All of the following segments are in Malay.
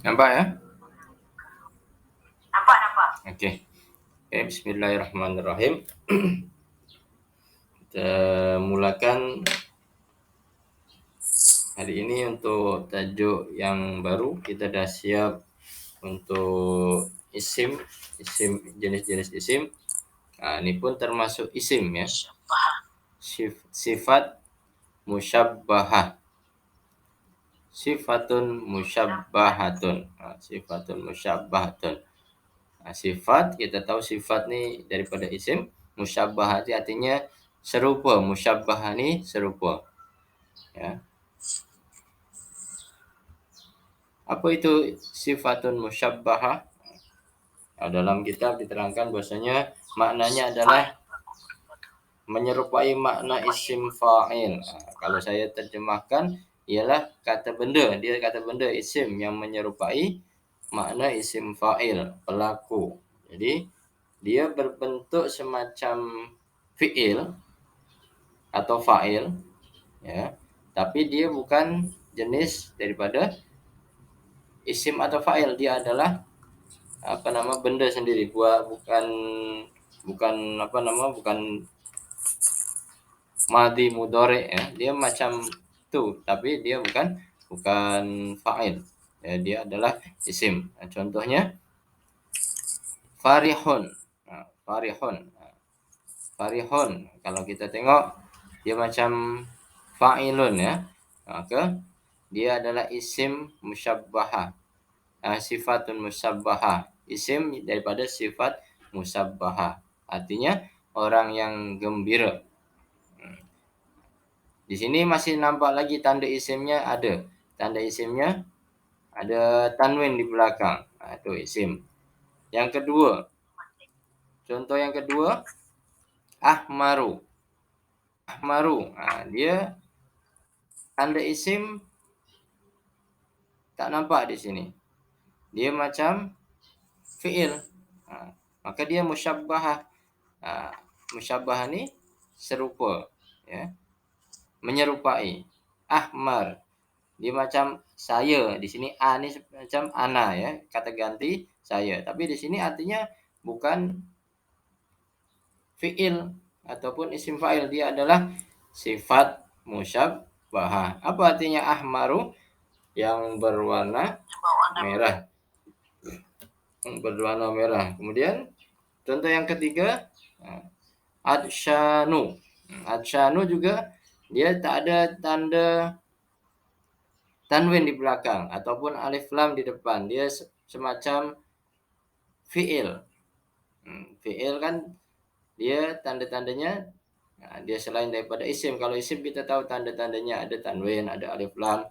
Nampak ya? Nampak. Okey. Bismillahirrahmanirrahim. Kita mulakan hari ini untuk tajuk yang baru. Kita dah siap untuk isim jenis-jenis isim. Ini pun termasuk isim ya. Sifat musyabbahah. Sifatun musyabbahatun. Sifatun musyabbahatun. Sifat, kita tahu sifat ni daripada isim. Musyabbah artinya serupa. Musyabbah ni serupa. Ya. Apa itu sifatun musyabbahah? Dalam kitab diterangkan bahasanya maknanya adalah menyerupai makna isim fa'il. Kalau saya terjemahkan ialah kata benda. Dia kata benda isim yang menyerupai makna isim fa'il, pelaku. Jadi dia berbentuk semacam fi'il atau fa'il ya. Tapi dia bukan jenis daripada isim atau fa'il, dia adalah benda sendiri, bukan madhi mudhari ya. Dia macam tu tapi dia bukan fa'il. Ya, dia adalah isim. Contohnya farihun. Farihun. Farihun kalau kita tengok dia macam fa'ilun ya. Maka dia adalah isim musyabbahah. Sifatun musyabbahah. Isim daripada sifat musyabbahah. Artinya orang yang gembira. Di sini masih nampak lagi tanda isimnya ada. Tanda isimnya ada tanwin di belakang. Itu isim. Yang kedua, contoh yang kedua, ahmaru. Ahmaru. Dia tanda isim tak nampak di sini. Dia macam fi'il. Maka dia musyabbahah. Musyabbahah ni serupa. Ya. Menyerupai. Ahmar. Dia macam saya. Di sini a ni macam ana ya, kata ganti saya. Tapi di sini artinya bukan fi'il ataupun isim fa'il, dia adalah sifat musyabbahah. Apa artinya ahmaru? Yang berwarna merah. Berwarna merah. Kemudian contoh yang ketiga, adsyanu. Adsyanu juga dia tak ada tanda tanwin di belakang ataupun alif lam di depan. Dia semacam fi'il. Fi'il kan dia tanda-tandanya dia selain daripada isim. Kalau isim kita tahu tanda-tandanya ada tanwin, ada alif lam.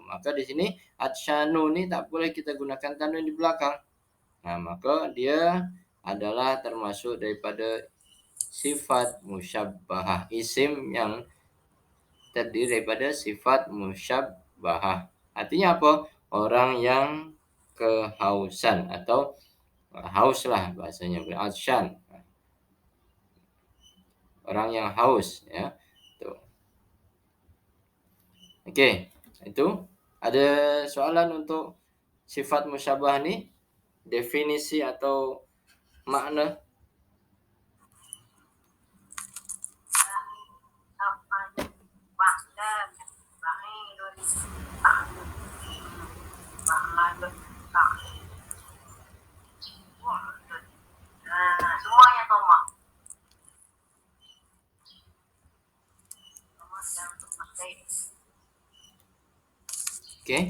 Maka di sini adsyanu ni tak boleh kita gunakan tanwin di belakang. Maka dia adalah termasuk daripada sifat musyabbahah. Isim yang terdiri daripada sifat musyabbahah. Artinya apa? Orang yang kehausan atau haus lah bahasanya. Atsyan. Orang yang haus ya. Tuh. Okey, itu ada soalan untuk sifat musyabbah ni, definisi atau makna? Semuanya tomak. Okey.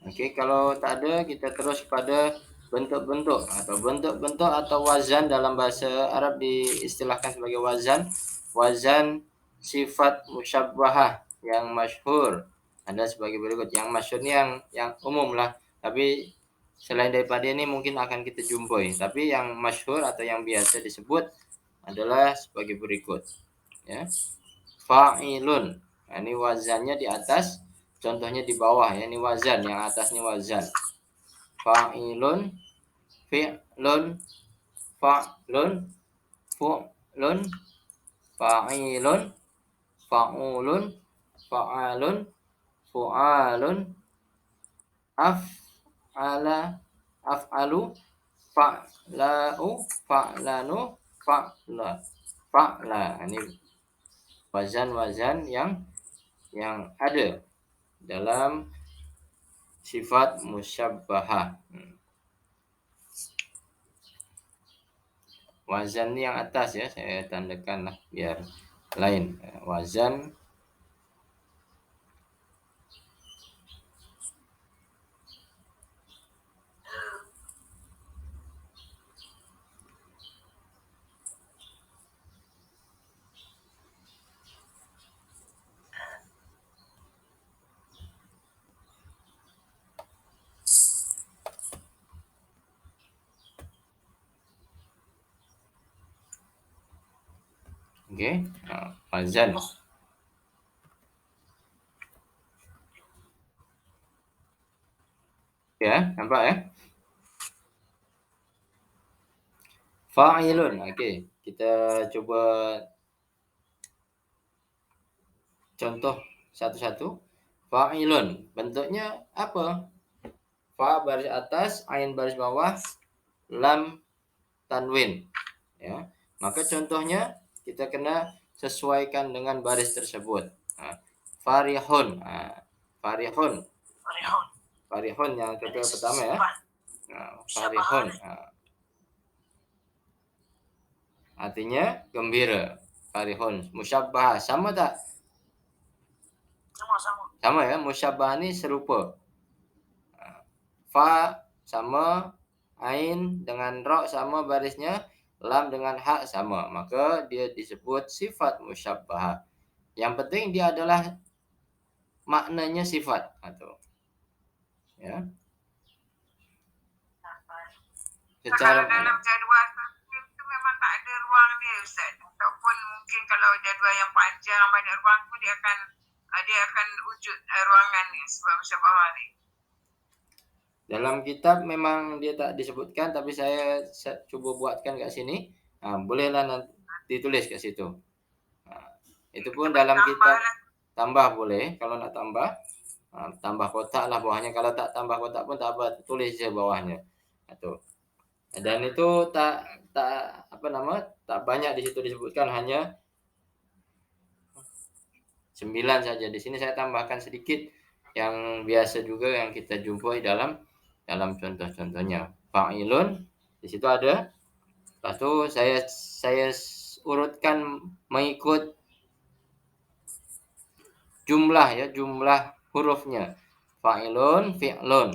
Okey, kalau tak ada kita terus pada bentuk-bentuk atau wazan. Dalam bahasa Arab diistilahkan sebagai wazan. Wazan sifat musyabbahah yang masyhur ada sebagai berikut. Yang masyhur ni yang umum lah. Tapi selain daripada ini mungkin akan kita jumpai. Tapi yang masyhur atau yang biasa disebut adalah sebagai berikut. Ya. Fa'ilun. Ini wazannya di atas, contohnya di bawah ya. Ini wazan, yang atas ini wazan. Fa'ilun, fi'lun, fa'lun, fu'lun, fa'ilun, fa'ulun, fa'alun, fu'alun, af'ala, af'alu, fa'la'u, fa'lanu, fa'la. Ini wazan-wazan yang ada dalam sifat musyabbahah. Wazan yang atas ya, saya tandakan lah biar lain. Wazan oke, wazan. Ya, nampak ya? Fa'ilun. Oke, kita coba contoh satu-satu. Fa'ilun. Bentuknya apa? Fa baris atas, ain baris bawah, lam tanwin. Ya. Maka contohnya kita kena sesuaikan dengan baris tersebut. Farihun. Farihun. Farihun yang kedua pertama ya. Farihun. Artinya gembira. Farihun. Musyabbah. Sama tak? Sama ya. Musyabbah ini serupa. Fa sama, ain dengan ro sama barisnya, lam dengan ha sama. Maka dia disebut sifat musyabbah. Yang penting dia adalah maknanya sifat atau ya. Secara kalau dalam jadual itu memang tak ada ruang dia, Ustaz. Ataupun mungkin kalau jadual yang panjang banyak ruang pun dia akan wujud ruangan ni sebab musyabbah ni. Dalam kitab memang dia tak disebutkan, tapi saya coba buatkan kat sini. Bolehlah nanti ditulis kat situ. Itu pun dalam kitab tambah boleh. Kalau nak tambah, tambah kotak lah bawahnya. Kalau tak tambah kotak pun tak apa, tulis je bawahnya. Atau dan itu tak tak banyak di situ disebutkan, hanya 9 saja. Di sini saya tambahkan sedikit yang biasa juga yang kita jumpai dalam contoh-contohnya. Fa'ilun di situ ada. Lepas tu saya urutkan mengikut jumlah ya, jumlah hurufnya. Fa'ilun, fi'lun.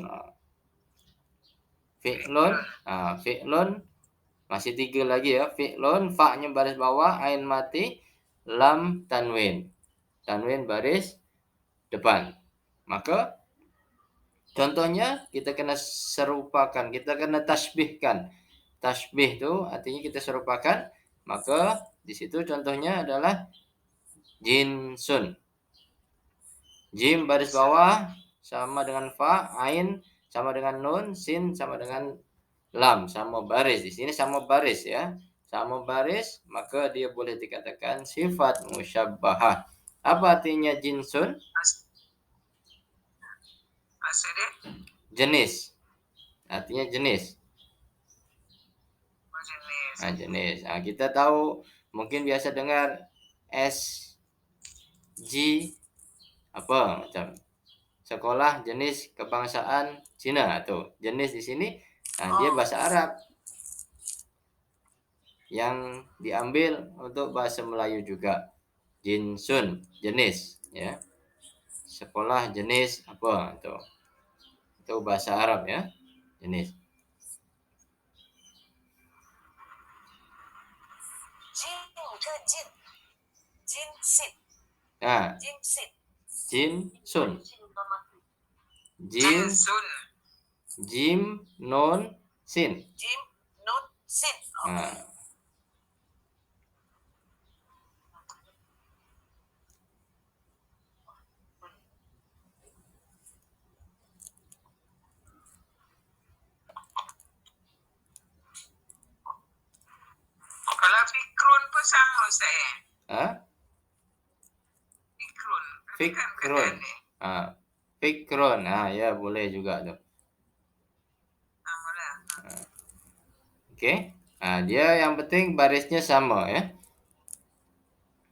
Fi'lun, fi'lun masih 3 lagi ya. Fi'lun, fa-nya baris bawah, ain mati, lam tanwin. Tanwin baris depan. Maka contohnya kita kena serupakan, kita kena tasbihkan. Tasbih itu artinya kita serupakan. Maka di situ contohnya adalah jinsun. Jim baris bawah sama dengan fa, ain sama dengan nun, sin sama dengan lam, sama baris. Di sini sama baris ya. Sama baris, maka dia boleh dikatakan sifat musyabbahah. Apa artinya jinsun? Jenis. Artinya jenis. Jenis. Kita tahu, mungkin biasa dengar SG apa macam sekolah jenis kebangsaan Cina atau jenis di sini. Dia bahasa Arab yang diambil untuk bahasa Melayu juga. Jinsun, jenis ya. Sekolah jenis apa itu bahasa Arab ya, jenis. Jinsun. Jim nun sin. Kalau fikrun pun sama Ustaz. Fikrun. Fikrun. Ya boleh juga tuh. Boleh. Oke. Dia yang penting barisnya sama ya.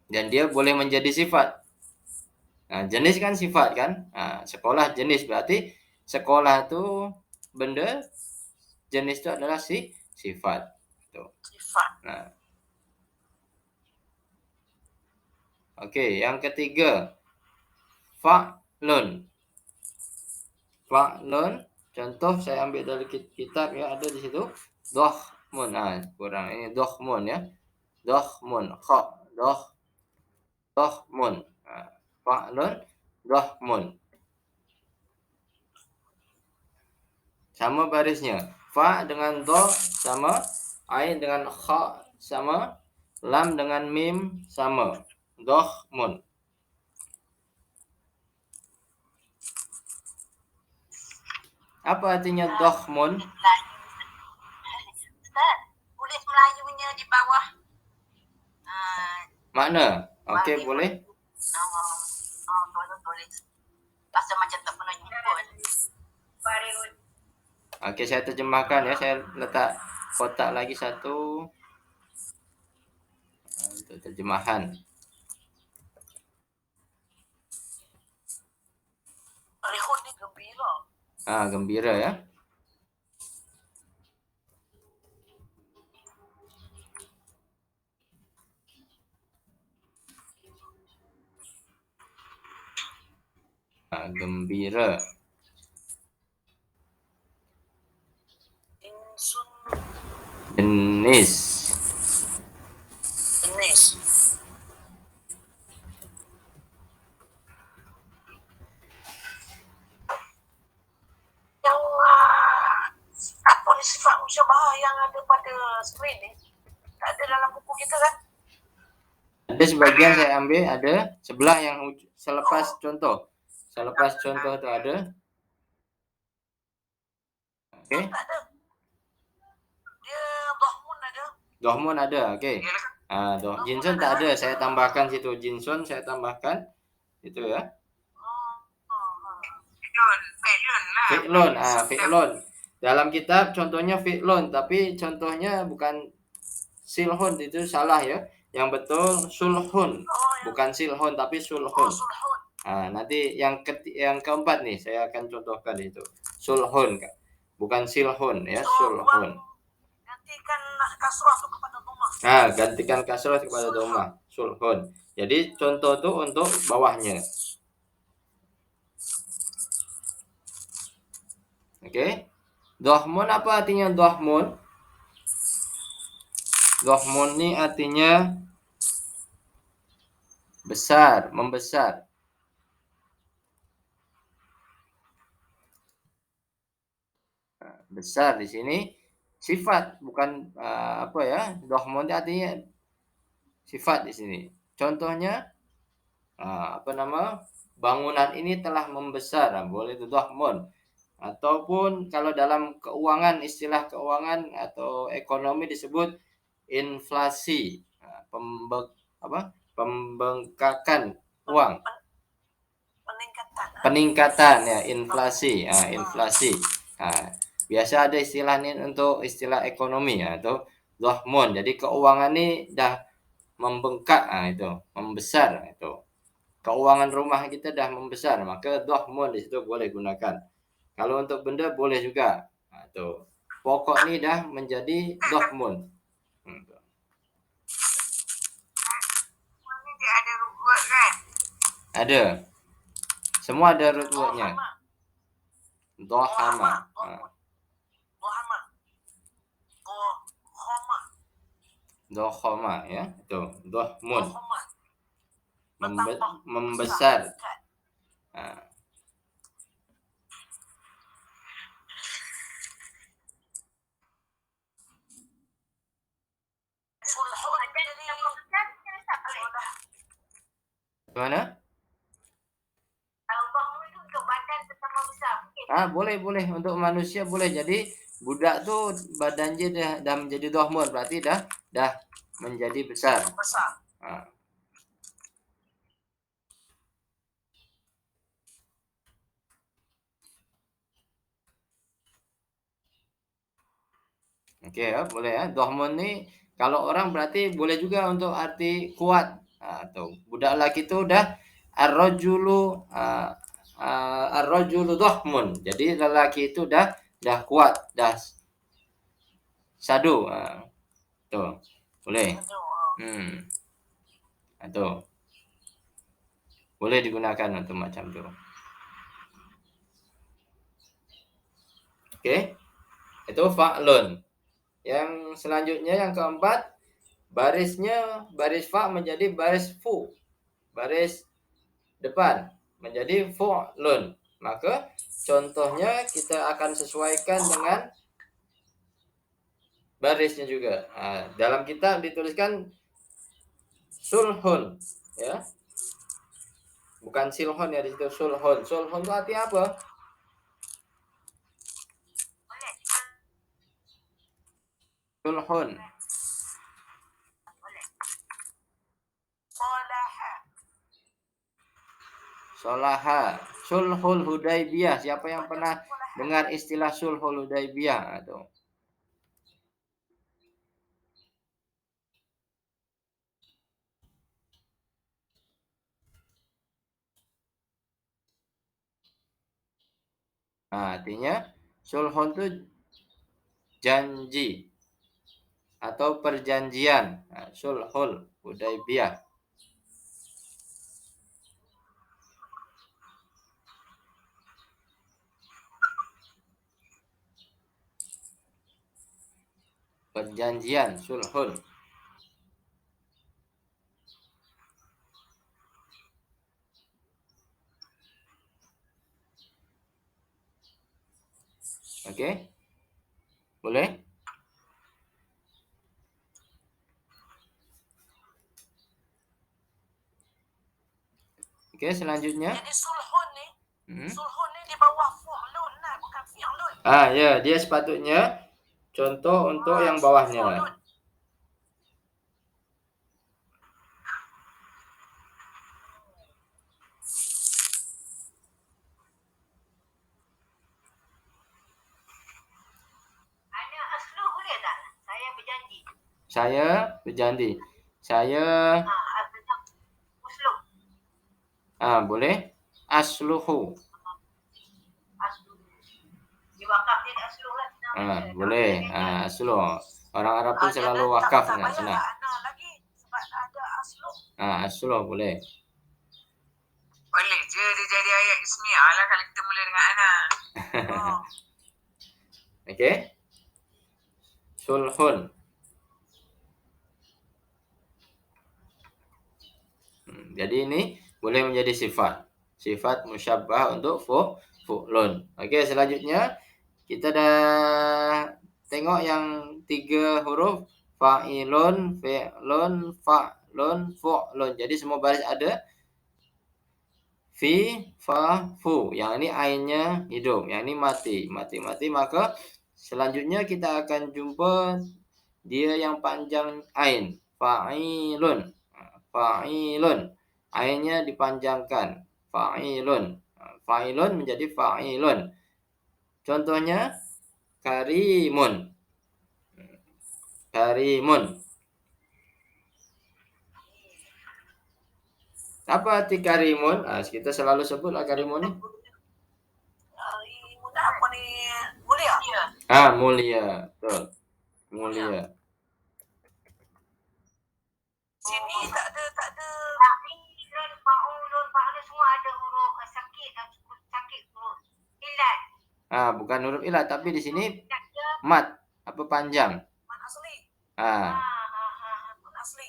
Dan dia boleh menjadi sifat. Jenis kan sifat kan. Sekolah jenis berarti sekolah itu benda, jenis itu adalah sifat. Tuh. Sifat. Oke, yang ketiga fa'lun. Fa'lun, contoh saya ambil dari kitab ya, ada di situ dohmun. Kurang ini dohmun ya. Dohmun, kha, dohmun. Fa'lun, dohmun. Sama barisnya. Fa dengan do sama, ain dengan kha sama, lam dengan mim sama. Dohmun. Apa artinya dohmun? Ustaz, tulis Melayunya di bawah. Mana? Okey, boleh. Tulis. Rasa macam tak pernah jumpa. Okey, saya terjemahkan ya. Saya letak kotak lagi satu untuk terjemahan. Rehut ni gembira. Gembira ya. Gembira. Jenis. Yang apa ni sifat musyabahah yang ada pada skrin ni? Tak ada dalam buku kita kan? Ada sebagian saya ambil, ada sebelah yang selepas contoh. Selepas contoh tu ada. Okey. Tak ada. Dia dohmun ada. Dohmun ada, okey. Jinsun tak ada, saya tambahkan situ. Jinsun saya tambahkan. Itu ya. Fi'lun, fi'lun. Dalam kitab contohnya fi'lun, tapi contohnya bukan silhun, itu salah ya. Yang betul sulhun, bukan silhun tapi sulhun. Nanti yang keempat nih saya akan contohkan itu. Sulhun, bukan silhun ya, sulhun. Gantikan kasrah tu kepada dhammah. Gantikan kasrah kepada dhammah. Sulhun. Jadi contoh tu untuk bawahnya. Okey. Dohmun apa artinya dohmun? Dohmun ni artinya besar, membesar. Besar di sini sifat, bukan apa ya? Dohmun itu artinya sifat di sini. Contohnya apa nama? Bangunan ini telah membesar, boleh itu dohmun. Ataupun kalau dalam keuangan, istilah keuangan atau ekonomi disebut inflasi, pembengkakan uang, peningkatan ya, inflasi, inflasi. Biasa ada istilah ini untuk istilah ekonomi atau dohmun. Jadi keuangan ini dah membengkak, itu membesar, itu keuangan rumah kita dah membesar, maka dohmun di situ boleh gunakan. Kalau untuk benda boleh juga. Tuh. Pokok ni dah menjadi dohmun. Ini dia ada root word kan? Ada. Semua ada root wordnya. Dohama. Dohama ya. Itu dohmun. Membesar. Gimana? Boleh untuk manusia boleh. Jadi budak tu badannya dah menjadi dohmun, berarti dah menjadi besar. Oke ya, boleh ya. Dohmun nih kalau orang berarti boleh juga untuk arti kuat. Tuh, budak laki itu udah ar-rajulu ar-rajulu dohmun. Jadi lelaki itu udah kuat, dah sadu. Tuh. Boleh. Hmm. Tuh. Boleh digunakan untuk macam itu. Oke. Itu fa'lun. Yang selanjutnya yang keempat, baris fa menjadi baris fu. Baris depan menjadi fu'lun. Maka contohnya kita akan sesuaikan dengan barisnya juga. Dalam kitab dituliskan sulhun, ya. Bukan silhon ya, di situ sulhun. Sulhun itu artinya apa? Sulhun. Solaha. Sulhul Hudaibiyah. Siapa yang pernah dengar istilah sulhul Hudaibiyah? Tuh. Artinya sulhun itu janji atau perjanjian. Sulhul Hudaibiyah. Perjanjian sulhun. Oke? Boleh? Oke, selanjutnya. Jadi sulhun nih, sulhun nih di bawah fu'lun lah, bukan fi'lun. Ya, dia sepatutnya contoh untuk yang bawahnya. Fu'lun. Ana aslu boleh tak? Saya berjanji. Saya berjanji. Saya Uslu. boleh. Asluhu. Aslu. Di wakaf dia aslu lah. Boleh. Aslu. Orang Arab tuh selalu wakaf. Tak payah lah ana lagi sebab ada aslu. Aslu boleh. Boleh je dia jadi ayat ismiah lah kalau kita mula dengan ana. Oke. Sulhun. Jadi ini boleh menjadi sifat. Sifat musyabbah untuk fu'lun. Oke, selanjutnya kita dah tengok yang 3 huruf fa'ilun, fi'lun, fa'lun, fu'lun. Jadi semua baris ada fi, fa, fu. Yang ini ainnya hidup, yang ini mati. Mati. Maka selanjutnya kita akan jumpa dia yang panjang ain. Fa'ilun. Fa'ilun. Ainnya dipanjangkan. Fa'ilun. Fa'ilun menjadi fa'ilun. Contohnya karimun. Karimun. Apa arti karimun? Kita selalu sebutlah karimun ni. Apa ni? Mulia. Mulia. Betul. Mulia. Sini tak ada. Fa'ilun, fa'ulun semua ada huruf sakit huruf ilat. Bukan huruf ilat, tapi di sini mat. Apa panjang? Mat asli. Mat asli.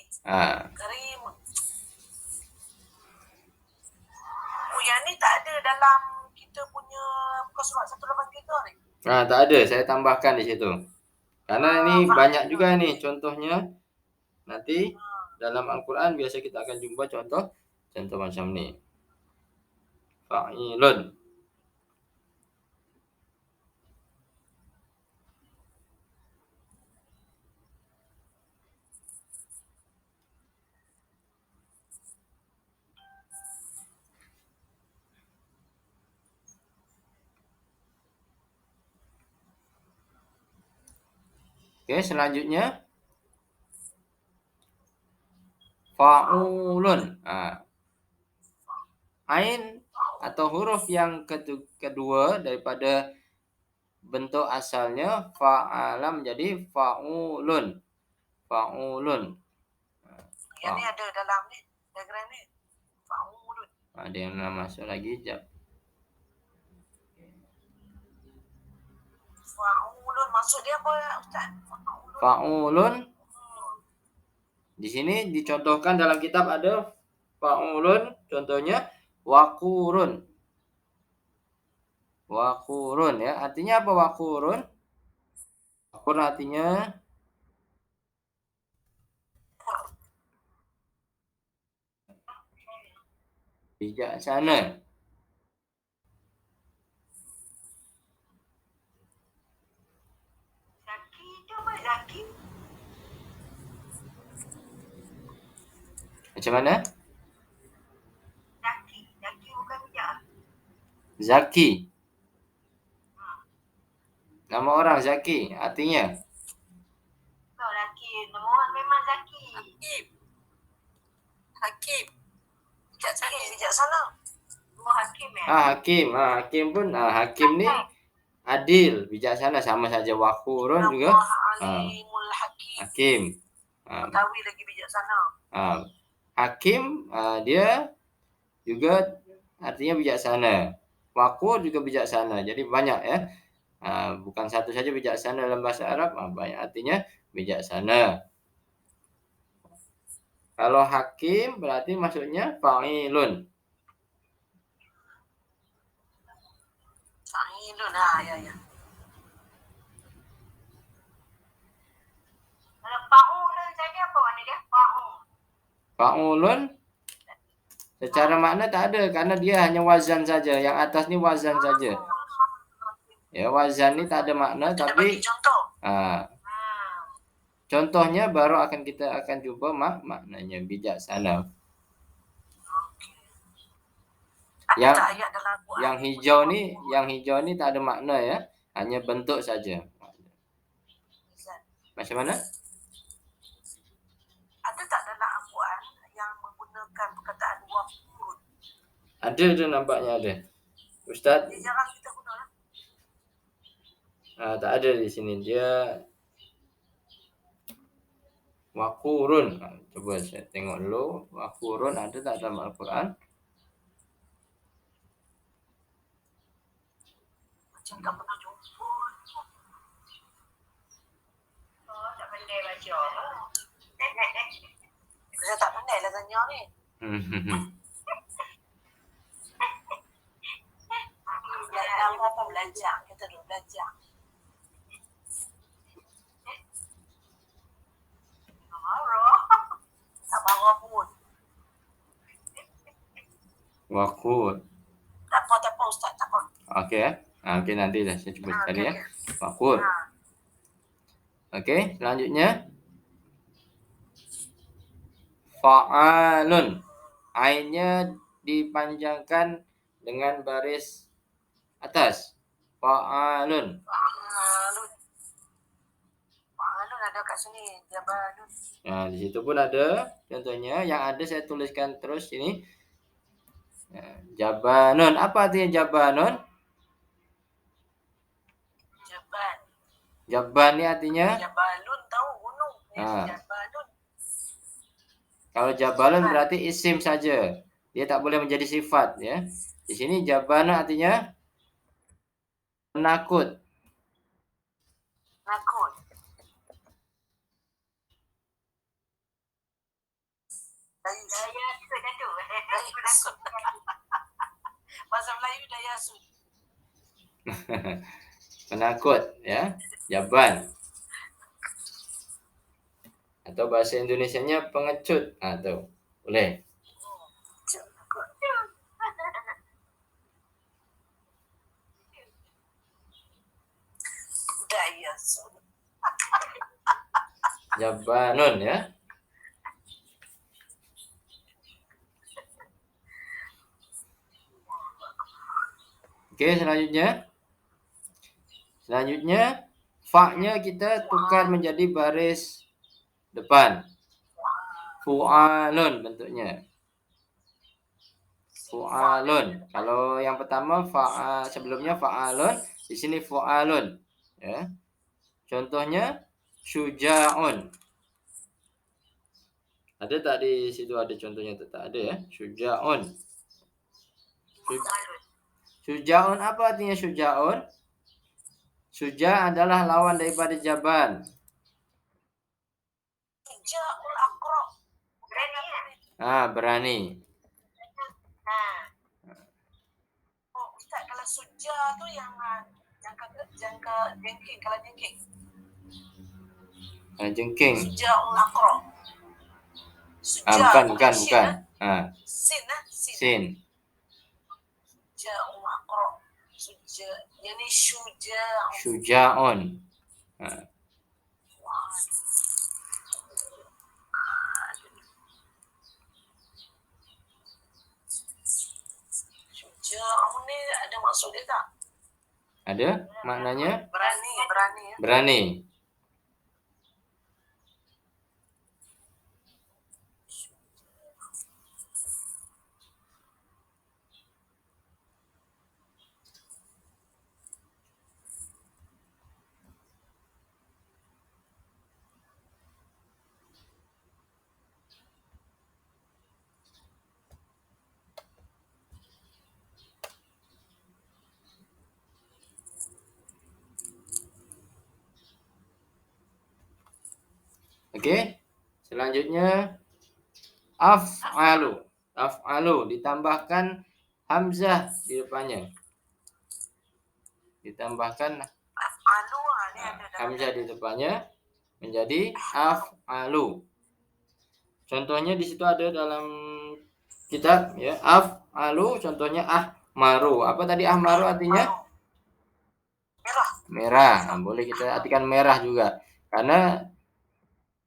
Karim. Yang ni tak ada dalam kita punya muka surat 183 ni. Tak ada, saya tambahkan di situ. Karena ini banyak juga nih contohnya. Nanti dalam Al-Quran biasa kita akan jumpa contoh macam ni. Fa'ilun. Oke, selanjutnya fa'ulun. Ain atau huruf yang kedua daripada bentuk asalnya fa'ala menjadi fa'ulun. Fa'ulun. Yang ni ada dalam ni diagram ni. Fa'ulun. Ada yang nak masuk lagi jap. Fa'ulun maksud dia apa Ustaz? Fa'ulun. Di sini dicontohkan dalam kitab ada fa'ulun, contohnya wakurun. Wakurun ya. Artinya apa wakurun? Wakurun artinya bijaksana. Zaki tu apa Zaki? Macam mana? Zaki. Zaki bukan bijak. Zaki. Nama orang Zaki. Artinya Kau laki. Nama orang memang Zaki. Hakim. Hakim. Bijaksana. Oh, Hakim ya? Hakim. Hakim pun Hakim ni adil, bijaksana, sama saja wakurun juga. Alimul Hakim. Hakim. Mengetahui lagi bijaksana. Hakim dia juga artinya bijaksana. Wakur juga bijaksana. Jadi banyak ya. Bukan satu saja bijaksana dalam bahasa Arab, banyak artinya bijaksana. Kalau hakim berarti maksudnya fa'ilun. Fa'ilun. Ya. Kalau fa'ulun saja apa makna dia? Fa'ulun secara makna tak ada karena dia hanya wazan saja. Yang atas ni wazan saja. Ya, wazan ni tak ada makna tapi contoh. Contohnya baru kita akan jumpa maknanya bijaksana. Yang hijau ni tak ada makna ya, hanya bentuk saja. Macam mana? Ada tak dalam Al-Quran yang menggunakan perkataan wakurun? Ada tu, nampaknya ada. Ustaz? Dia jarang kita guna. Tak ada di sini. Dia wakurun. Coba saya tengok dulu. Wakurun ada tak dalam Al-Quran? Macam tak pernah jumpa. Oh, tak pandai baca. Saya tak pandai lah tanya ni. Dalam apa belajar? Kita dulu belajar. Marah. Tak marah pun. Wakur. Tak apa Ustaz, tak apa. Okey. Okey, nanti dah saya cuba cari ya. Wakur. Okey, selanjutnya fa'alun. Ainnya dipanjangkan dengan baris atas. Fa'alun. Fa'alun ada kat sini. Jabalun. Di situ pun ada. Contohnya yang ada saya tuliskan terus ini. Jabanun. Apa artinya jabanun? Jaban ni artinya Jabalun tahu gunung. Jabalun. Kalau jabalun berarti isim saja. Dia tak boleh menjadi sifat ya. Di sini jabanun artinya penakut. Nakut. Daya sud dah tu. Bahasa Melayu daya sud. Penakut ya. Jaban. Atau bahasa Indonesianya pengecut. Tu. Boleh. Daya sud. Jabanun ya. Okey, selanjutnya Fa-nya kita tukar menjadi baris depan. Fu'alun bentuknya. Fu'alun. Kalau yang pertama sebelumnya fa'alun, di sini fu'alun. Ya. Contohnya syuja'un. Ada tak di situ ada contohnya? Tak ada ya. Syuja'un. Syuja'un apa artinya syuja'un? Syuja' adalah lawan daripada jaban. Syuja'ul aqra. Berani. Berani. Oh, Ustaz, kalau suja tu yang jangka jengking, kalau jengking. Jengking. Syuja'ul aqra. Bukan. Sin. Sin. Syuja'ul aqra. Yani Syuja'un. Syuja'un ni ada maksud dia tak? Ada maknanya? Berani. Berani. Okey. Selanjutnya af'alu. Af'alu ditambahkan hamzah di depannya. Ditambahkan Af'alu ni ada dalam hamzah di depannya menjadi af'alu. Contohnya di situ ada dalam kitab ya. Af'alu contohnya ahmaru. Apa tadi ahmaru artinya? Merah. Boleh kita artikan merah juga. Karena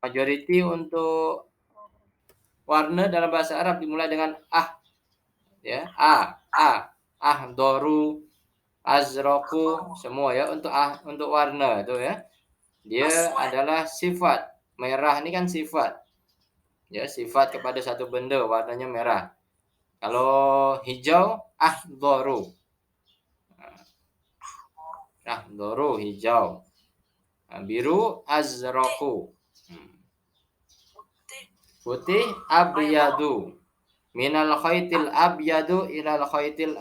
majority untuk warna dalam bahasa Arab dimulai dengan ya, doru, azraku, semua ya untuk warna itu ya. Dia adalah sifat. Merah ini kan sifat. Ya, sifat kepada satu benda warnanya merah. Kalau hijau doru. Doru hijau. Biru azraku. Putih abyadu. Minal khaytil abyadu ilal khaytil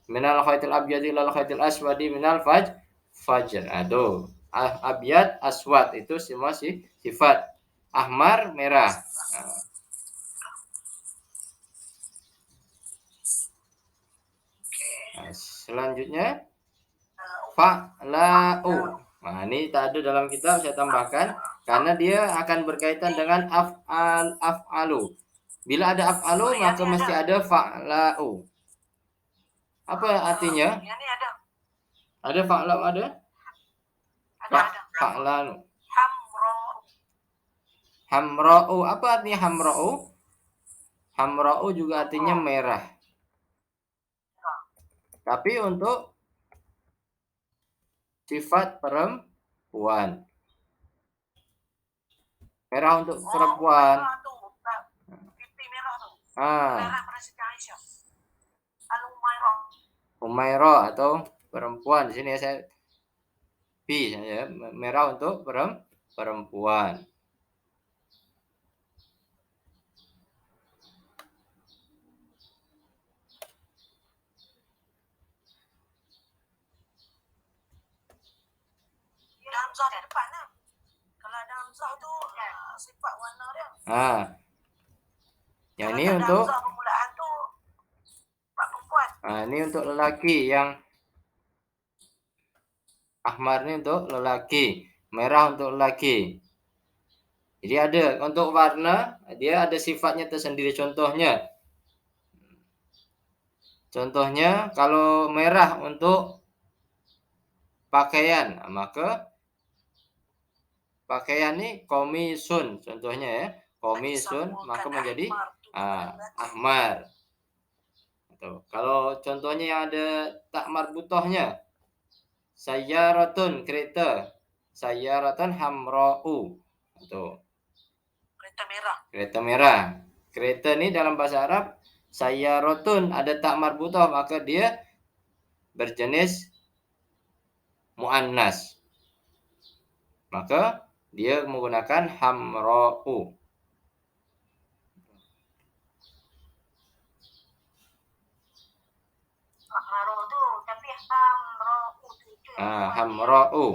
minal khaytil abyadi ilal khaytil aswadi minal fajr. Aduh. Abyad aswad itu semua sifat. Ahmar merah. Selanjutnya fa'la'u. Ini tak ada dalam kitab, saya tambahkan karena dia akan berkaitan dengan af'alu. Bila ada af'alu maka mesti ada fa'la'u. Apa artinya? Ada fa'la'u ada? Fa'la'u. Hamra'u. Apa artinya hamra'u? Hamra'u juga artinya merah. Tapi untuk sifat perempuan. Merah untuk perempuan. Umairah atau perempuan. Di sini saya ya, merah untuk perempuan. Hamzah di depan lah. Kalau ada Hamzah tu sifat warna dia. Yang ini untuk Hamzah permulaan tu perempuan. Ini untuk lelaki, yang ahmar ini untuk lelaki, merah untuk lelaki. Jadi ada untuk warna, dia ada sifatnya tersendiri. Contohnya kalau merah untuk pakaian, maka pakaian ini komisun contohnya ya. Komisun maka menjadi ahmar. Tuh. Kalau contohnya yang ada tak marbutohnya, sayyaratun kereta, sayyaratun hamra'u. Tuh. Kereta merah. Kereta merah. Kereta ni dalam bahasa Arab sayyaratun ada tak marbutoh, maka dia berjenis muannas. Maka dia menggunakan hamra'u. Hamro tu, tapi hamro tu. Hamra'u.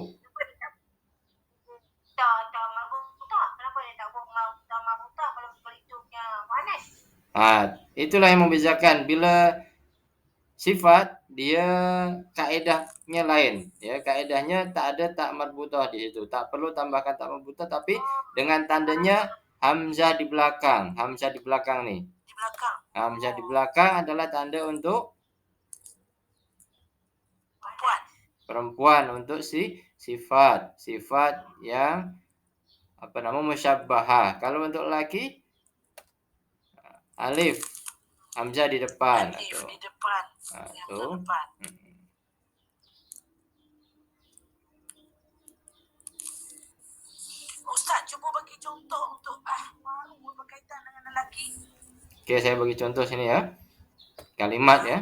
Tak marbuta. Kenapa dia tak buat tak marbuta kalau itu punya manis? Itulah yang membezakan bila sifat dia kaedahnya lain, ya. Kaedahnya tak ada tak marbutah di situ. Tak perlu tambahkan tak marbutah, tapi dengan tandanya hamzah di belakang. Hamzah di belakang nih. Di belakang. Hamzah di belakang adalah tanda untuk perempuan, untuk sifat yang musyabbahah. Kalau untuk laki alif, hamzah di depan. Alif di depan. Tuh. Ustaz, cuba bagi contoh untuk ahmaru berkaitan dengan lelaki. Oke, saya bagi contoh sini ya. Kalimat ya.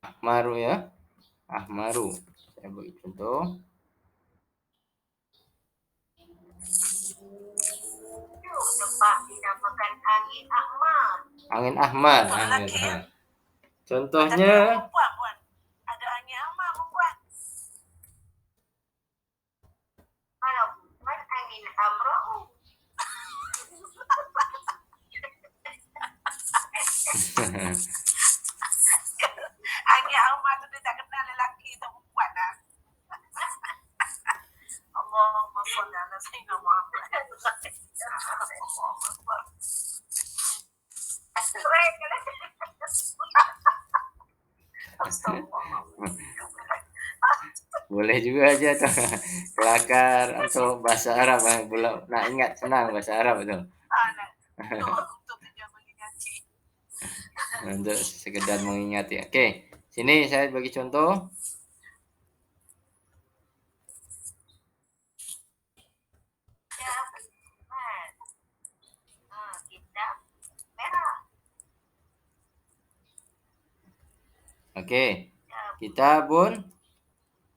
Ahmaru ya. Ahmaru. Saya bagi contoh. Tempat dinamakan angin ahmar. Angin ahmar. Contohnya ada angin ahmar perempuan. Mana angin amra'u? Angin ahmar tu dia tak kenal lelaki atau perempuan lah. Allahumma shalli ala sayyidina Muhammad. boleh juga aja tuh kelakar untuk bahasa Arab, belum nak ingat senang bahasa Arab itu. Untuk sekedar mengingat ya. Oke, sini saya bagi contoh. Oke, kitabun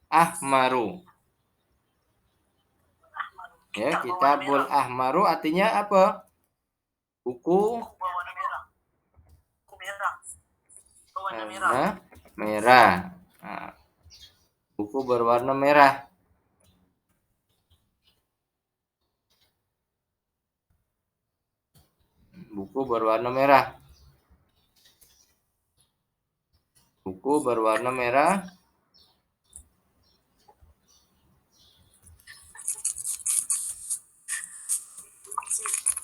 ahmaru. Ya, kitabul ahmaru artinya apa? Buku berwarna merah. Buku berwarna merah. Buku berwarna merah. Buku berwarna merah.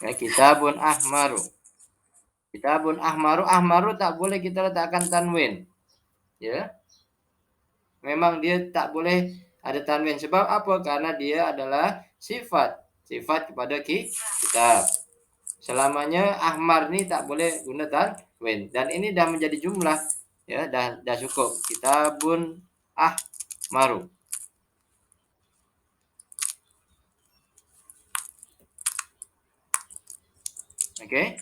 Ya, kitabun ahmaru. Kitabun ahmaru. Ahmaru tak boleh kita letakkan tanwin. Ya. Memang dia tak boleh ada tanwin. Sebab apa? Karena dia adalah sifat kepada kitab. Selamanya ahmar ni tak boleh guna tanwin. Dan ini dah menjadi jumlah. Ya, dah cukup. Kitabun ahmaru. Oke.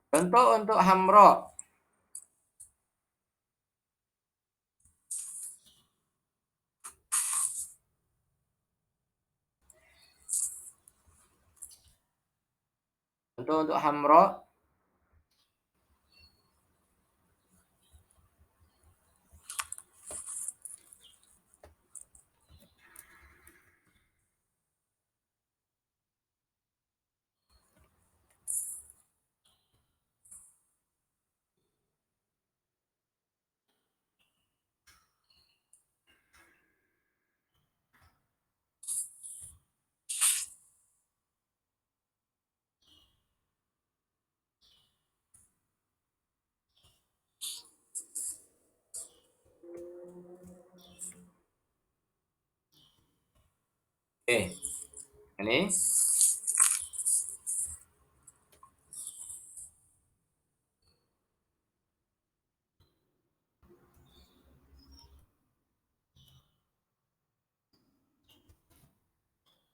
Contoh untuk hamra. Contoh untuk hamra. ini.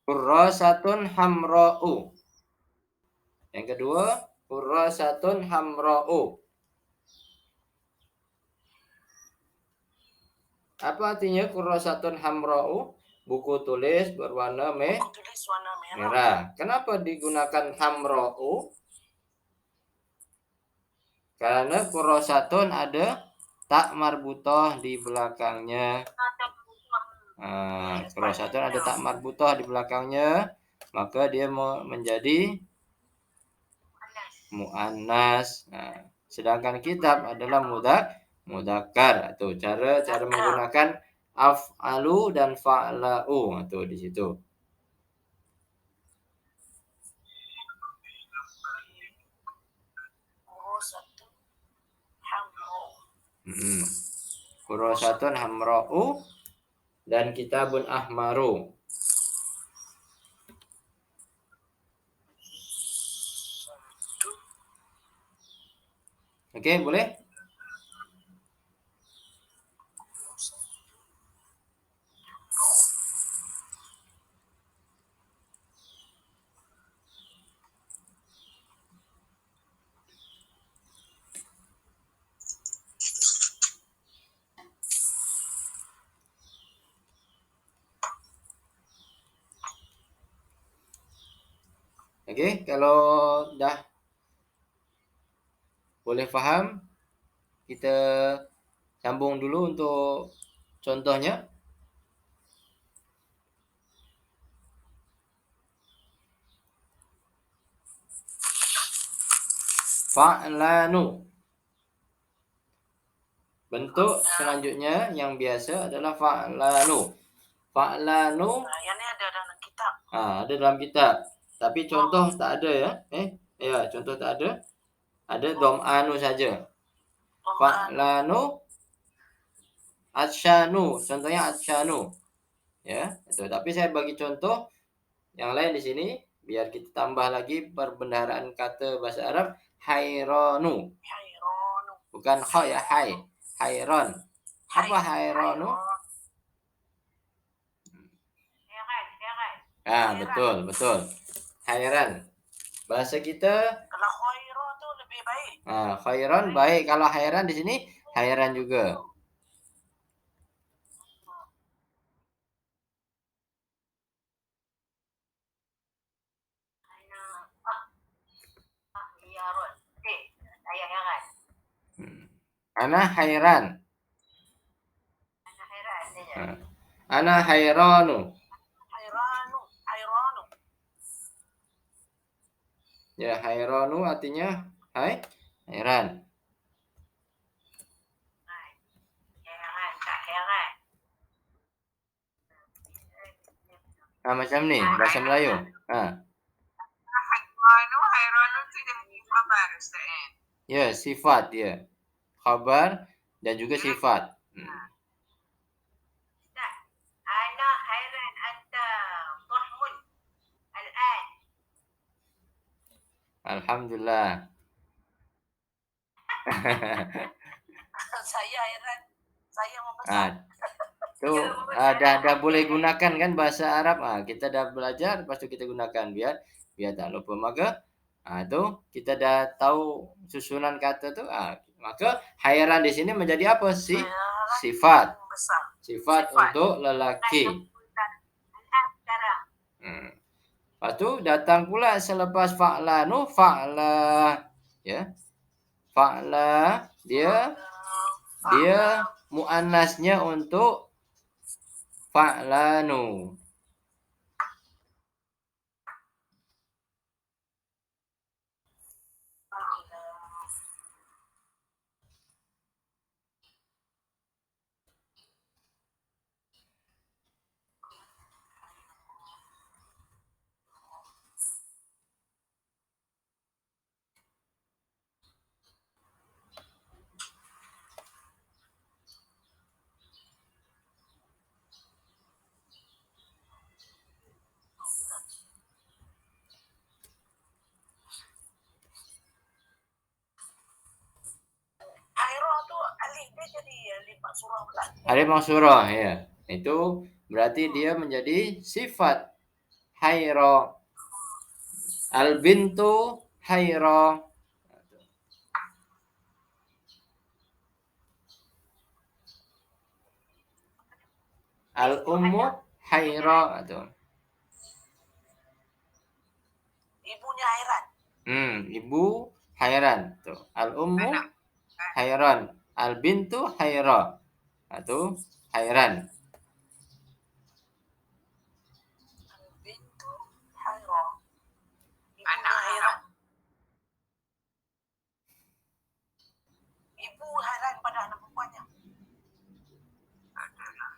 Kurrasatun hamra'u. Yang kedua, kurrasatun hamra'u. Apa artinya kurrasatun hamra'u? Buku tulis berwarna Buku tulis warna merah. merah. Kenapa digunakan hamra'u? Karena kurrasatun ada tak marbutoh di belakangnya. Kurrasatun ada tak marbutoh di belakangnya, maka dia menjadi muannas. Sedangkan kitab adalah mudzakkar. Tuh cara menggunakan af'alu dan fa'la'u. Tuh di situ. Kurrasatun hamra'u. Kurrasatun hamra'u dan kitabun ahmaru. Oke, boleh? Oke, kalau dah boleh paham, kita sambung dulu untuk contohnya. Fa'lanu. Bentuk selanjutnya yang biasa adalah fa'lanu. Fa'lanu. Yang ini ada dalam kitab. Ada dalam kitab. Tapi contoh tak ada ya. Ya, contoh tak ada. Ada dham'anu saja. Fa'lanu. Atsyanu. Contohnya atsyanu. Ya, itu. Tapi saya bagi contoh yang lain di sini biar kita tambah lagi perbendaharaan kata bahasa Arab. Hairanu. Bukan kha ya, hai. Hairon. Apa hairanu? Betul. Hairan. Bahasa kita kalau khairan tu lebih baik. Khairan baik. Kalau hairan di sini hairan juga. Ana hairan. Ana hairanu. Ya, hairanu artinya hairan. Macam ni bahasa Melayu. Hairanu tu dia punya khabar, Ustaz. Ya, sifat dia. Khabar dan juga sifat. Ana hairan anta dhahmun al-an. Alhamdulillah. Saya hairan. Saya membesar. Tuh, dah boleh gunakan kan bahasa Arab. Kita dah belajar, lepas tu kita gunakan biar tak lupa. Maka tuh kita dah tahu susunan kata tu. Maka hairan di sini menjadi apa sih? Sifat. Sifat untuk lelaki. Lepas tu datang pula selepas fa'lanu fa'la. Ya. Fa'la dia muannasnya untuk fa'lanu. Maksurah pula. Alif maksurah ya. Itu berarti dia menjadi sifat hayra. Al bintu hayra. Al ummu hayra atau Ibunya hairan. ibu hayran tuh. Al ummu Anak. hayran. Al bintu hayra atau hayran. Bintu Haira. Ibunya Anak hairan. Ibu hairan pada anak perempuannya. adalah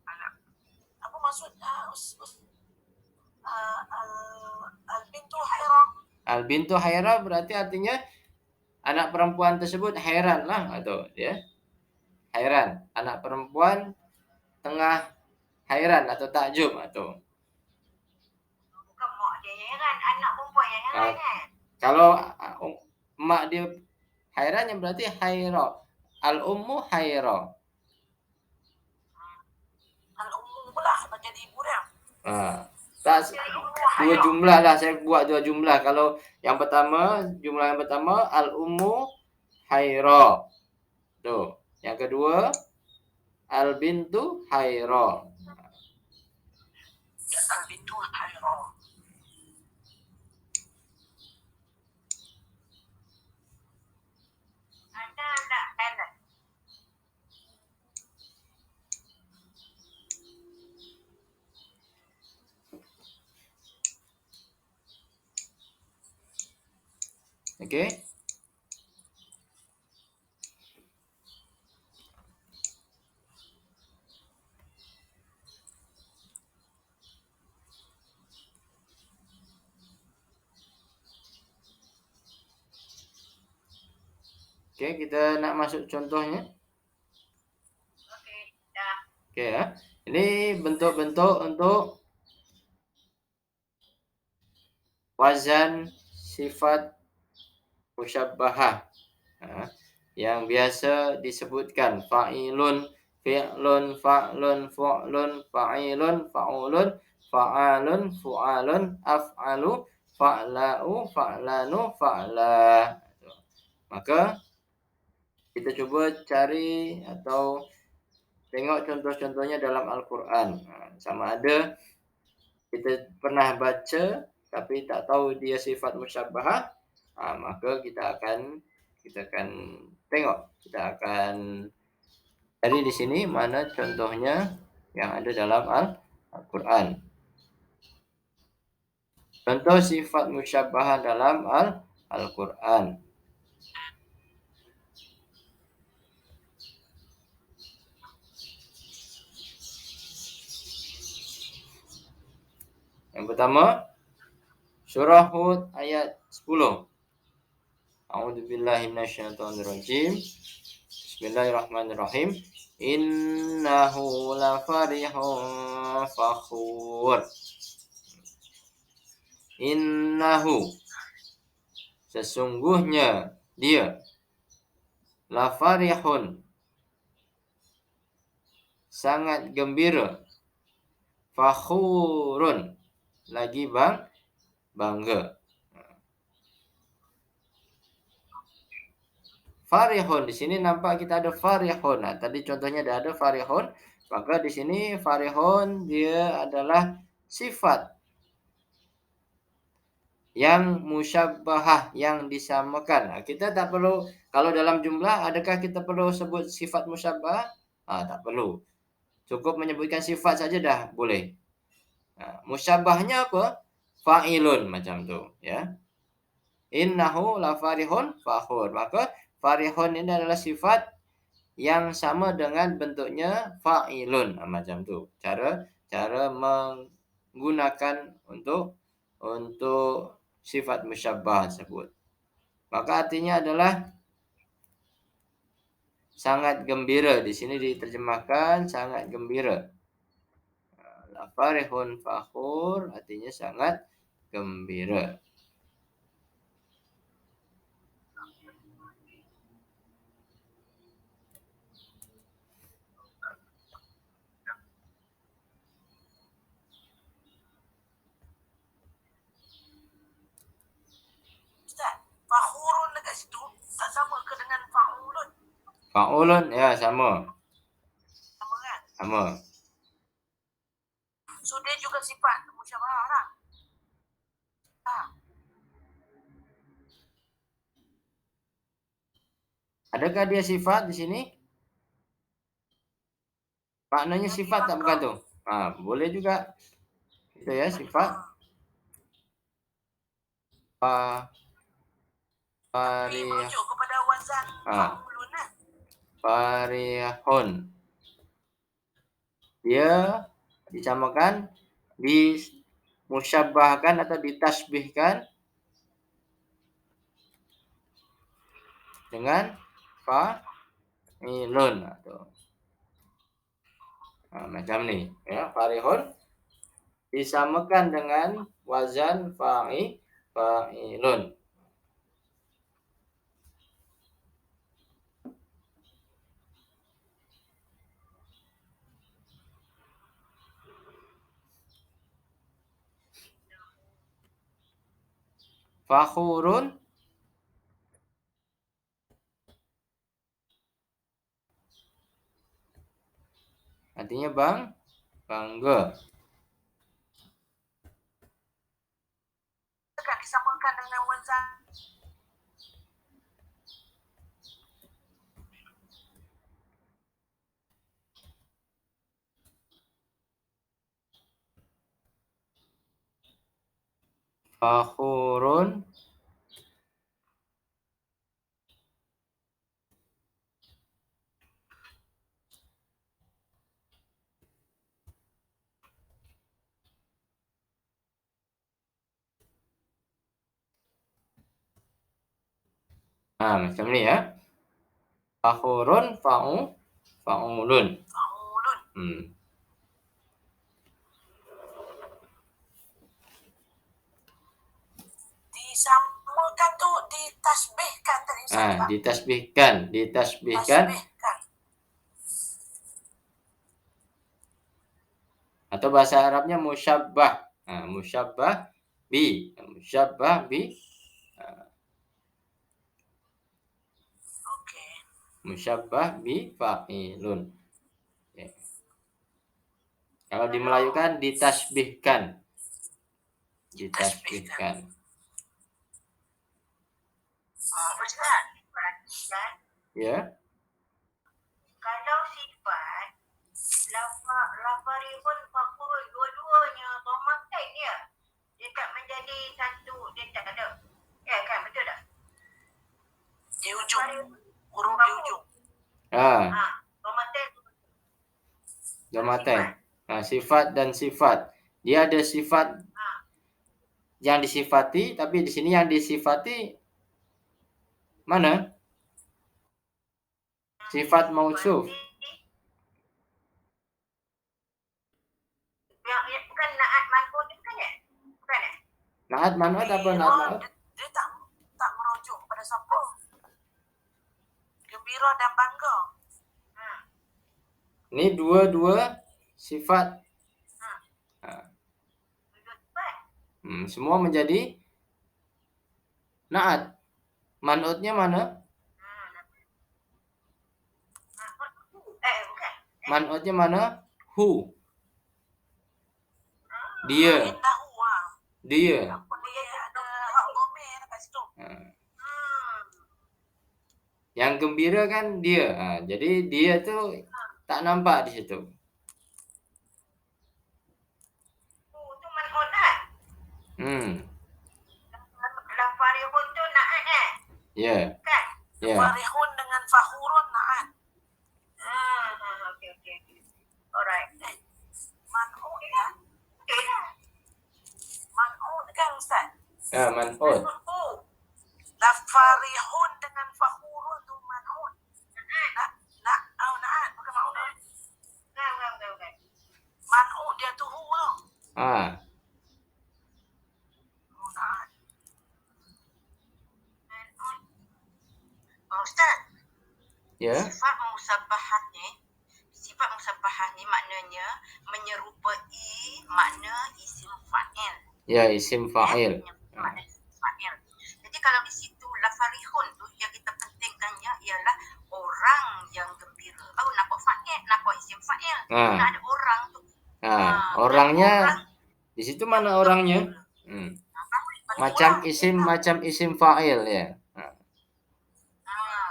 anak. Apa maksud al bintu Haira? Al bintu hayra berarti artinya anak perempuan tersebut heran lah atau ya. Heran. Anak perempuan tengah hairan atau takjub atau Bukan mak dia yang heran, anak perempuan yang heran kan? kalau emak dia hairan yang berarti haira. Al ummu haira. Al umum pula bagian ibu dia. Tak dua jumlah lah, saya buat dua jumlah. Kalau yang pertama, jumlah yang pertama al ummu haira. Tuh. Yang kedua al bintu haira. Al bintu Haira. Anak anak. Okey. Okey, kita nak masuk contohnya. Okey, dah. Okey ya. Ini bentuk-bentuk untuk wazan sifat musyabbahah. Yang biasa disebutkan fa'ilun, fi'lun, fa'lun, fu'lun, fa'ilun, fa'ulun, fa'alun, fu'alun, af'alu, fa'la'u, fa'lanu, fa'la. Maka kita cuba cari atau tengok contoh-contohnya dalam Al-Quran. Sama ada kita pernah baca tapi tak tahu dia sifat musyabbahah, maka kita akan tengok, kita akan cari di sini mana contohnya yang ada dalam Al-Quran. Contoh sifat musyabbahah dalam Al-Quran. Yang pertama, surah Hud ayat 10. A'udzubillahi minasyaitonirrajim. Bismillahirrahmanirrahim. Innahu lafarihun fakhur. Innahu, sesungguhnya dia, lafarihun, sangat gembira, fakhurun, lagi bangga. Farihun, di sini nampak kita ada farihun. Nah, tadi contohnya ada farihun, maka di sini farihun dia adalah sifat yang musyabbahah, yang disamakan. Nah, kita tak perlu, kalau dalam jumlah adakah kita perlu sebut sifat musyabbahah? Tak perlu. Cukup menyebutkan sifat saja dah boleh. Musyabbahnya apa? Fa'ilun macam tu, ya. Innahu la farihun fakhur. Maka farihun ini adalah sifat yang sama dengan bentuknya fa'ilun, macam tu. Cara menggunakan untuk sifat musyabbah tersebut. Maka artinya adalah sangat gembira. Di sini diterjemahkan sangat gembira. La farihun fakhur artinya sangat gembira. Fa'ulun ya sama. Sama kan? Sama. So dia juga sifat musyawarah lah. Adakah dia sifat di sini? Maknanya sifat tak bergantung. Boleh juga. Itu ya sifat. Tapi merujuk kepada wazan fa'ulun kan? Farihun. Dia disamakan, dimusyabbahkan atau ditasbihkan dengan fa'ilun atau macam ni ya. Farihun disamakan dengan wazan fa'ilun. Fakhurun artinya bangga. Akan disamakan dengan wazan Fakhurun macam ni ya. Fakhurun fa'ulun. disamakan tu ditasbihkan tadi Ustaz. Ditasbihkan. Atau bahasa Arabnya musyabbah. Musyabbah bi. Musyabbah bi fa'ilun. Ya. Kalau di Melayu kan ditasbihkan. Ustaz, perhatikan. Ya. Kalau sifat lafarihun fakhurun dua-duanya pemakai dia tak menjadi satu, dia tak ada. Ya kan, betul tak? Di ujung, huruf di ujung. Domaten. Sifat dan sifat. Dia ada sifat yang disifati, tapi di sini yang disifati mana? Sifat mausuf. Yang bukan naat man'ud kan ya? Bukan ya? Naat man'ud apa naat man'ud? Dia tak merujuk pada siapa. Gembira dan bangga. Ini dua sifat. Semua menjadi naat. Man'udnya mana? Man'udnya mana? Hu. Dia. Dia ada hak gomer kat situ. Yang gembira kan dia. Jadi dia tu tak nampak di situ. Itu man'ud kan? Lafarihun tu naat Ya. kan? Farihun dengan fakhurun naat. Okay. Alright. Man'ud kan? Man'ud kan Ustaz? Man'ud. Lafarihun dengan fakhurun tu man'ud. Naat bukan man'ud. Bukan. Man'ud dia tu hu. Naat. Ustaz. Ya. Sifat musabbahah ni maknanya menyerupai makna isim fa'il. Ya, isim fa'il. Jadi kalau di situ lafarihun tu yang kita pentingkannya ialah orang fa'il. Nah. Ada orang tu. Orangnya di situ mana orangnya? Macam isim fa'il ya.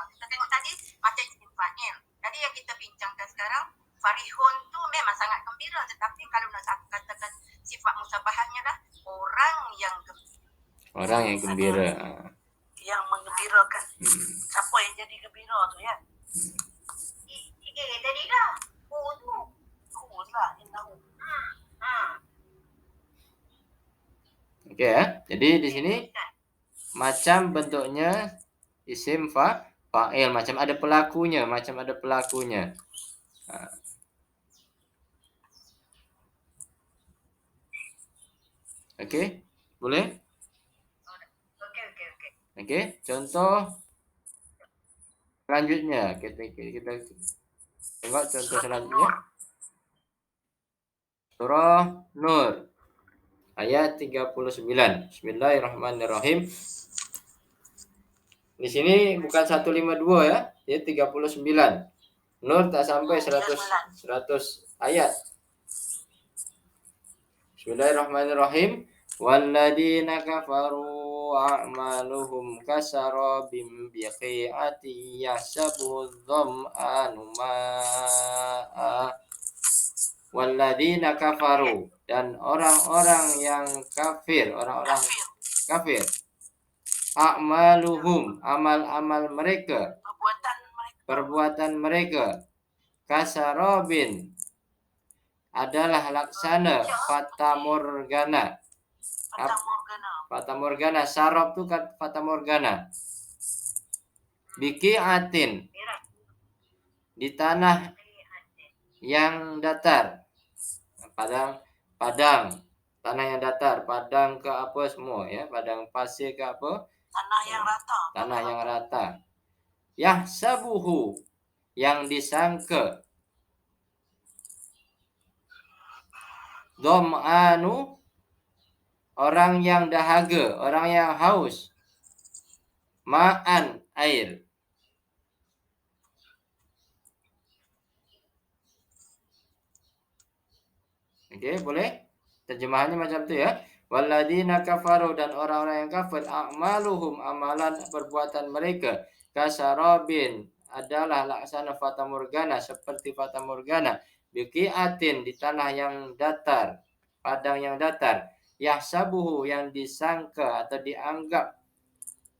Kita tengok tadi macam isim fa'il. Tadi yang kita bincangkan sekarang, farihun tu memang sangat gembira, tetapi kalau nak katakan sifat musyabahahnya dah orang yang gembira. Orang yang gembira. Yang menggembirakan. Siapa yang jadi gembira tu ya? Tadi dah. Tu. Lah, innahu. Oke ya. Jadi di sini macam bentuknya isim fa'il, macam ada pelakunya, Oke, boleh? Oke, contoh selanjutnya kita tengok contoh selanjutnya. Surah Nur ayat 39. Bismillahirrahmanirrahim. Di sini bukan 152 ya, dia 39. Nur tak sampai 100 ayat. Bismillahirrahmanirrahim. Walladzina kafaru a'maluhum kasarabim biqi'ati yahsabuhu dham'anu ma'a. Walladzina kafaru, dan orang-orang yang kafir, kafir. A'maluhum, amal-amal mereka, perbuatan mereka. Kasarabin, adalah laksana fatamorgana. Fatamorgana, sarab tu kan fatamorgana. Biqi'atin, di tanah yang datar. Padang, tanah yang datar, padang ke apa semua ya, padang pasir ke apa? Tanah yang rata. Yahsabuhu, yang disangka. Dham'anu, orang yang dahaga, orang yang haus. Ma'an, air. Oke, boleh? Terjemahannya macam tu ya. Walladzina kafaru, dan orang-orang yang kafir, a'maluhum, amalan perbuatan mereka, kasarabin, adalah laksana fatamorgana, seperti fatamorgana. Biqi'atin, di tanah yang datar, padang yang datar. Yahsabuhu, yang disangka atau dianggap.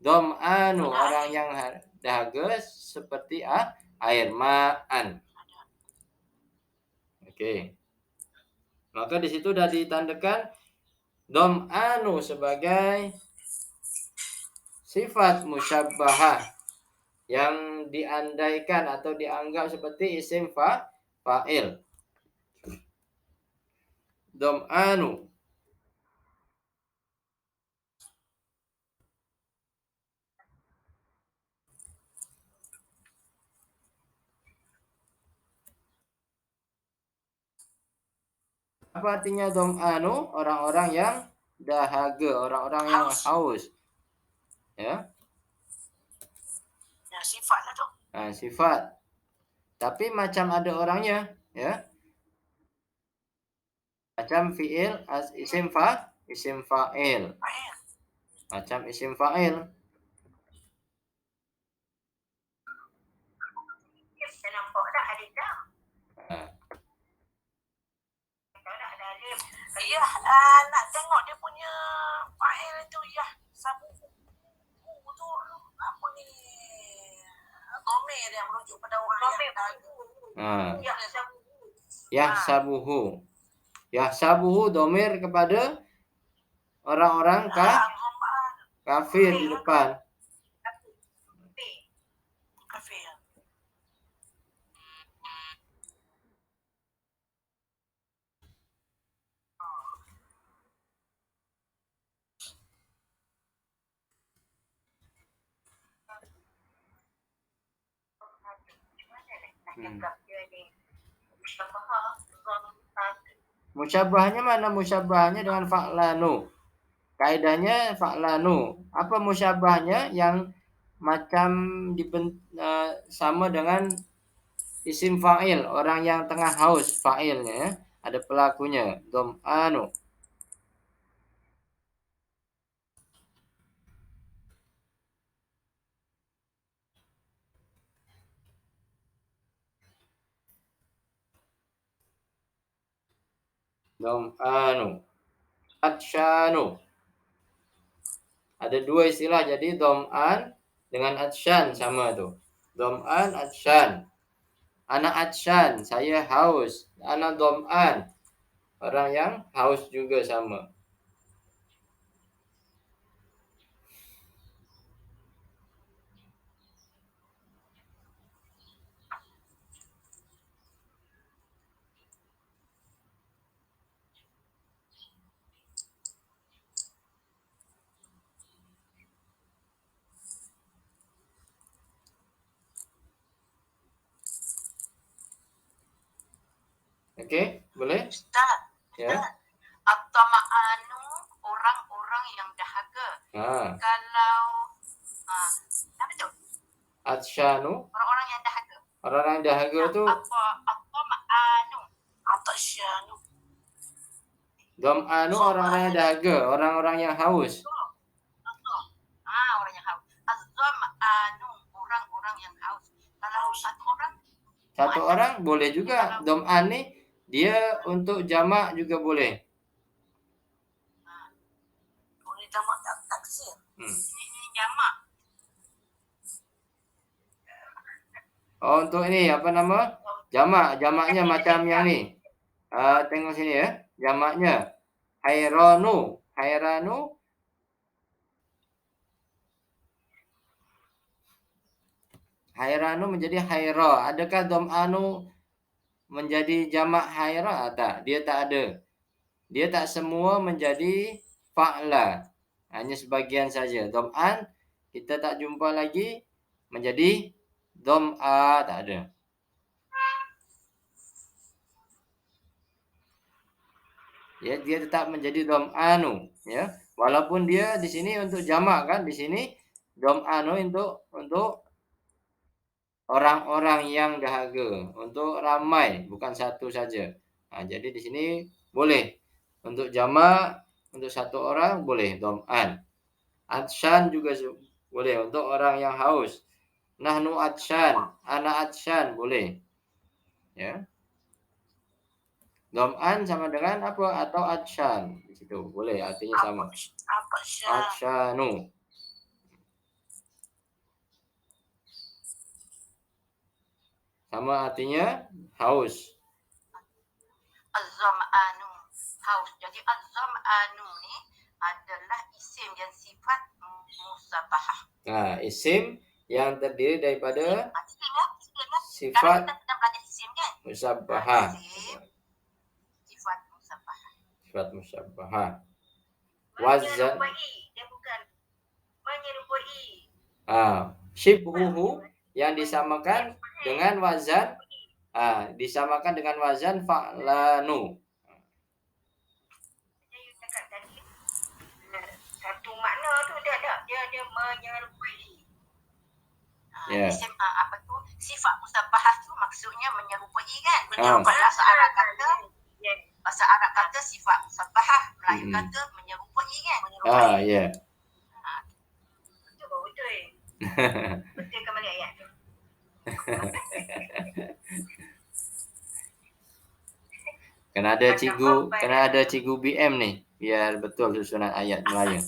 Dham'anu, orang yang dahaga, seperti air, ma'an. Oke. Maka di situ sudah ditandakan dham'anu sebagai sifat musyabbahah yang diandaikan atau dianggap seperti isim fa'il. Dham'anu. Apa artinya dham'anu? Orang-orang yang dahaga, orang-orang yang haus. Ya. Ya, sifat lah tu. Sifat. Tapi macam ada orangnya, ya. Macam fi'il, isim fa'il. Macam isim fa'il. Kita nampak tak ada dah. Ya, nak tengok dia punya fa'il tu, ya. Sabu tu apa ni? Domir yang merujuk pada orang yang dahaga. Yahsabuhu. Yahsabuhu domir kepada orang-orang kafir di depan. Kafir. Musyabahnya mana? Musyabahnya dengan fa'lanu. Kaidahnya fa'lanu. Apa musyabahnya? Yang macam sama dengan isim fa'il, orang yang tengah haus, fa'ilnya ya. Ada pelakunya, dham'anu. Dham'anu. Atsyanu. Ada dua istilah, jadi dham'an dengan atsyan sama tuh. Dham'an, atsyan. Ana atsyan, saya haus. Ana dham'an, orang yang haus juga sama. Oke, boleh? Ustaz, Ya. at-tama'anu orang-orang yang dahaga. Kalau apa tu? Atsyanu, Orang-orang yang dahaga. orang yang dahaga itu At-tama'anu. At-tasyanu. dham'anu, orang-orang yang dahaga, orang-orang yang haus. Orang yang haus. Az-zam'anu orang-orang yang haus. Kalau Satu orang boleh juga. Dham'an nih dia untuk jamak juga boleh. Boleh jamak tak taksir. Ini jamak. Oh, untuk ini apa nama? Jamaknya macam yang ni. Tengok sini ya. Jamaknya hairanu. Hairanu menjadi haira. Adakah dham'anu menjadi jamak haira? Tak, dia tak ada. Dia tak semua menjadi fa'la. Hanya sebagian saja. Dham'an kita tak jumpa lagi menjadi dham'a, tak ada. Ya, dia tetap menjadi dham'anu, ya. Walaupun dia di sini untuk jamak kan, di sini dham'anu untuk orang-orang yang dahaga, untuk ramai, bukan satu saja. Jadi di sini boleh untuk jamak, untuk satu orang boleh dham'an. Atsyan juga boleh untuk orang yang haus. Nahnu atsyan, ana atsyan boleh. Ya. Dham'an sama dengan apa? Atau atsyan. Di situ boleh, artinya sama. Atsyanu. Sama artinya haus. Az-zam'anu haus. Jadi az-zam'anu ni adalah isim yang sifat musabahah. Isim yang terdiri daripada sifat Kalau kita belajar isim kan? musabahah. Sifat musabahah. Sifat musabahah. Wazan. Dia bukan menyerupai. Syibhuhu yang disamakan dengan wazan disamakan dengan wazan fa'lanu. Saya cakap tadi satu makna tu dia menyerupai. Isim apa tu sifat musabahah tu maksudnya menyerupai kan? Menyerupai bahasa Arab kata. Bahasa Arab kata sifat musabahah, Melayu kata menyerupai kan? Ya. Betul. Betul kembali ayat tu. Kena ada cikgu BM nih biar betul susunan ayat Melayu.